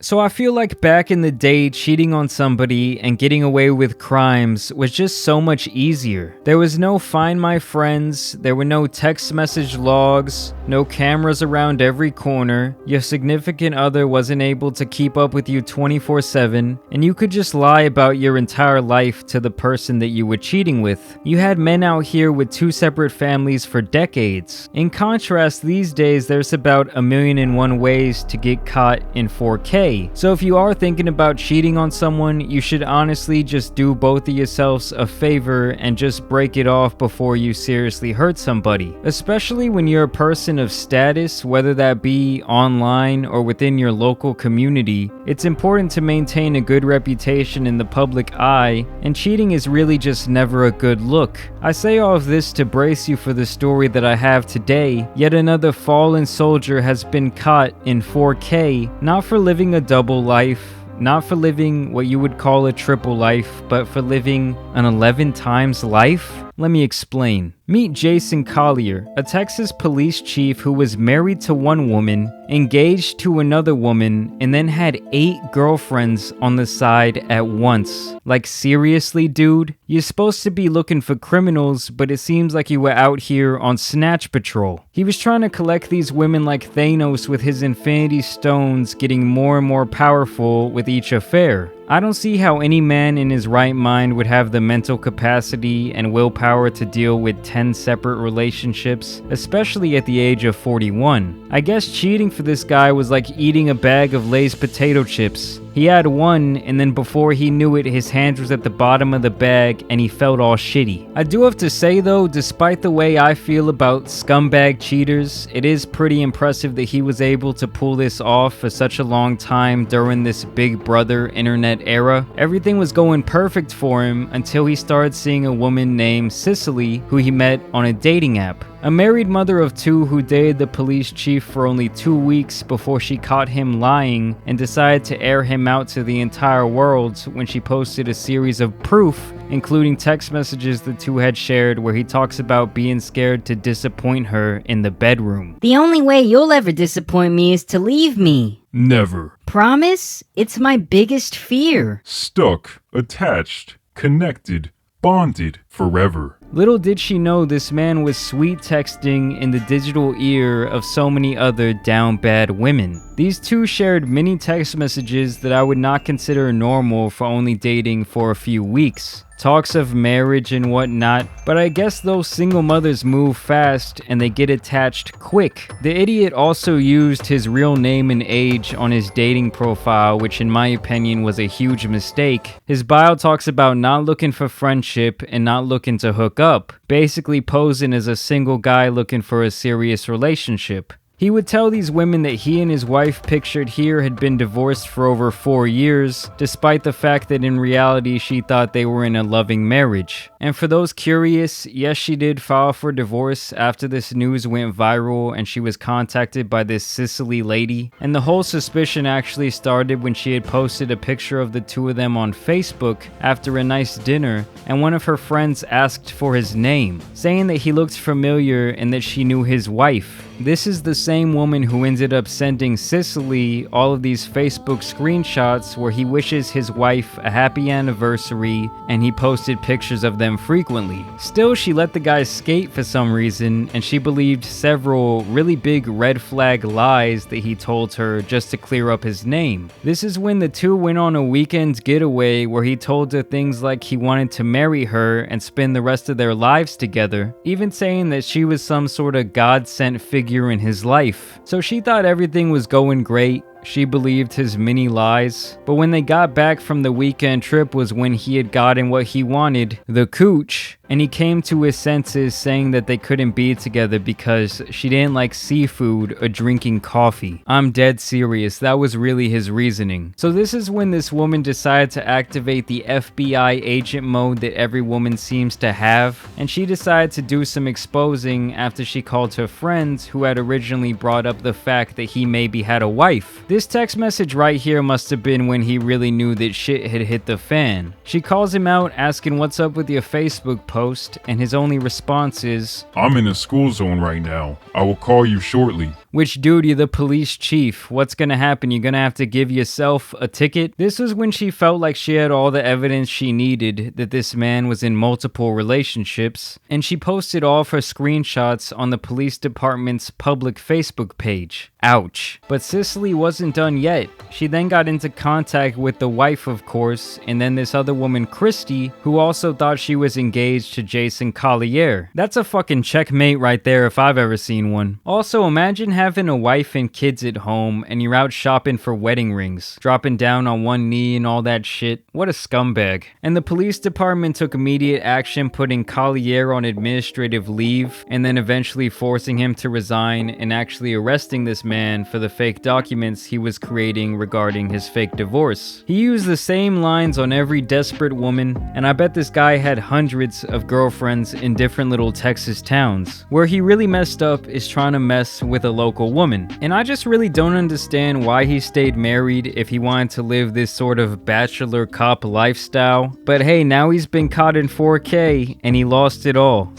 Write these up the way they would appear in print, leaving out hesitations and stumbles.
So I feel like back in the day, cheating on somebody and getting away with crimes was just so much easier. There was no Find My Friends, there were no text message logs, no cameras around every corner, your significant other wasn't able to keep up with you 24/7, and you could just lie about your entire life to the person that you were cheating with. You had men out here with 2 separate families for decades. In contrast, these days there's about 1,000,001 ways to get caught in 4K. So if you are thinking about cheating on someone, you should honestly just do both of yourselves a favor and just break it off before you seriously hurt somebody. Especially when you're a person of status, whether that be online or within your local community, it's important to maintain a good reputation in the public eye, and cheating is really just never a good look. I say all of this to brace you for the story that I have today. Yet another fallen soldier has been caught in 4K, not for living a double life, not for living what you would call a triple life, but for living an 11 times life? Let me explain. Meet Jason Collier, a Texas police chief who was married to one woman, engaged to another woman, and then had 8 girlfriends on the side at once. Like, seriously, dude? You're supposed to be looking for criminals, but it seems like you were out here on snatch patrol. He was trying to collect these women like Thanos with his infinity stones, getting more and more powerful with each affair. I don't see how any man in his right mind would have the mental capacity and willpower to deal with 10 separate relationships, especially at the age of 41. I guess cheating for this guy was like eating a bag of Lay's potato chips. He had one, and then before he knew it, his hand was at the bottom of the bag and he felt all shitty. I do have to say though, despite the way I feel about scumbag cheaters, it is pretty impressive that he was able to pull this off for such a long time during this Big Brother internet era. Everything was going perfect for him until he started seeing a woman named Cicely who he met on a dating app. A married mother of 2 who dated the police chief for only 2 weeks before she caught him lying and decided to air him out to the entire world when she posted a series of proof, including text messages the 2 had shared where he talks about being scared to disappoint her in the bedroom. The only way you'll ever disappoint me is to leave me. Never. Promise? It's my biggest fear. Stuck, attached, connected, bonded forever. Little did she know this man was sweet texting in the digital ear of so many other down bad women. These 2 shared many text messages that I would not consider normal for only dating for a few weeks. Talks of marriage and whatnot, but I guess those single mothers move fast and they get attached quick. The idiot also used his real name and age on his dating profile, which in my opinion was a huge mistake. His bio talks about not looking for friendship and not looking to hook up, basically posing as a single guy looking for a serious relationship. He would tell these women that he and his wife pictured here had been divorced for over 4 years, despite the fact that in reality she thought they were in a loving marriage. And for those curious, yes, she did file for divorce after this news went viral and she was contacted by this Cicely lady. And the whole suspicion actually started when she had posted a picture of the 2 of them on Facebook after a nice dinner, and one of her friends asked for his name, saying that he looked familiar and that she knew his wife. This is the same woman who ended up sending Cicely all of these Facebook screenshots where he wishes his wife a happy anniversary and he posted pictures of them frequently. Still, she let the guy skate for some reason, and she believed several really big red flag lies that he told her just to clear up his name. This is when the 2 went on a weekend getaway where he told her things like he wanted to marry her and spend the rest of their lives together, even saying that she was some sort of God-sent figure in his life. So she thought everything was going great. She believed his many lies. But when they got back from the weekend trip was when he had gotten what he wanted, the cooch, and he came to his senses saying that they couldn't be together because she didn't like seafood or drinking coffee. I'm dead serious, that was really his reasoning. So this is when this woman decided to activate the FBI agent mode that every woman seems to have, and she decided to do some exposing after she called her friends who had originally brought up the fact that he maybe had a wife. This text message right here must have been when he really knew that shit had hit the fan. She calls him out asking what's up with your Facebook post, and his only response is, I'm in a school zone right now. I will call you shortly. Which, dude, you're the police chief. What's gonna happen? You're gonna have to give yourself a ticket? This was when she felt like she had all the evidence she needed that this man was in multiple relationships, and she posted all of her screenshots on the police department's public Facebook page. Ouch. But Cicely wasn't done yet. She then got into contact with the wife, of course, and then this other woman, Christy, who also thought she was engaged to Jason Collier. That's a fucking checkmate right there if I've ever seen one. Also, imagine having a wife and kids at home and you're out shopping for wedding rings, dropping down on one knee and all that shit. What a scumbag. And the police department took immediate action, putting Collier on administrative leave and then eventually forcing him to resign and actually arresting this man for the fake documents he was creating regarding his fake divorce. He used the same lines on every desperate woman, and I bet this guy had hundreds of girlfriends in different little Texas towns. Where he really messed up is trying to mess with a local woman. And I just really don't understand why he stayed married if he wanted to live this sort of bachelor cop lifestyle. But hey, now he's been caught in 4K and he lost it all.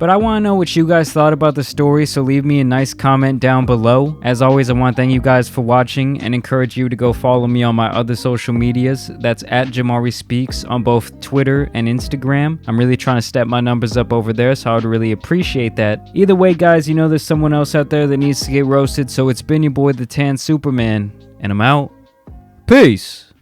But I want to know what you guys thought about the story, so leave me a nice comment down below. As always, I want to thank you guys for watching and encourage you to go follow me on my other social medias. That's at JAMARI Speaks on both Twitter and Instagram. I'm really trying to step my numbers up over there, so I would really appreciate that. Either way, guys, you know there's someone else out there that needs to get roasted, so it's been your boy, the Tan Superman, and I'm out. Peace!